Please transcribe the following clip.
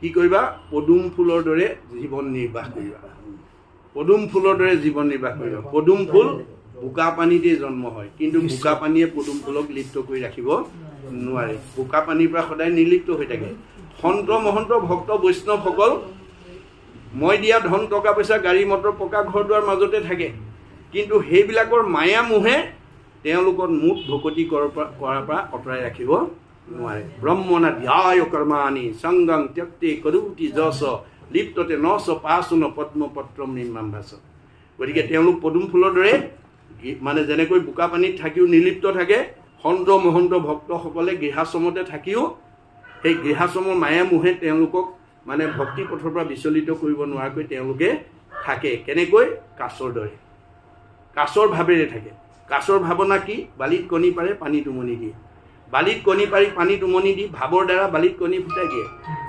কি কৰিবা পদুম ফুলৰ দৰে জীৱন নিৰ্বাহ কৰিবা পদুম ফুলৰ দৰে জীৱন নিৰ্বাহ কৰিবা পদুম ফুল বোকা পানীতে জন্ম হয় কিন্তু বোকা পানীয়ে পদুম ফুলক লিপ্ত কৰি ৰাখিব নোৱাৰে বোকা পানীৰ পৰা সদায় নিৰ্লিপ্ত হৈ থাকে সন্ত মহন্ত ভক্ত বৈষ্ণৱসকল মই দিয়া ধন টকা পইচা গাড়ী মটৰ পকা ঘৰ দুৱাৰ মাজতে থাকে কিন্তু সেইবিলাকৰ মায়া মোহে তেওঁলোকৰ মুখ ভকতি কৰাৰ পৰা আঁতৰাই ৰাখিব নোৱাৰে ব্ৰহ্মণা ধ্যায় কৰ্মাণি সংগং ত্যক্তে কৰোতি যশ লিপ্ততে নশ পাচন পদ্মপত্ৰম নিৰ্মাম্ভাস গতিকে তেওঁলোক পদুম ফুলৰ দৰে মানে যেনেকৈ বোকা পানীত থাকিও নিৰ্লিপ্ত থাকে সন্ত মহন্ত ভক্তসকলে গৃহাশ্ৰমতে থাকিও সেই গৃহাশ্ৰমৰ মায়া মোহে তেওঁলোকক মানে ভক্তি পথৰ পৰা বিচলিত কৰিব নোৱাৰাকৈ তেওঁলোকে থাকে কেনেকৈ কাছৰ দৰে কাছৰ ভাৱেৰে থাকে কাছৰ ভাৱনা কি বালিত কণী পাৰে পানীত উমনি দিয়ে বালিত কণী পাৰি পানীত উমনি দি ভাৱৰ দ্বাৰা বালিত কণী ফুটাই দিয়ে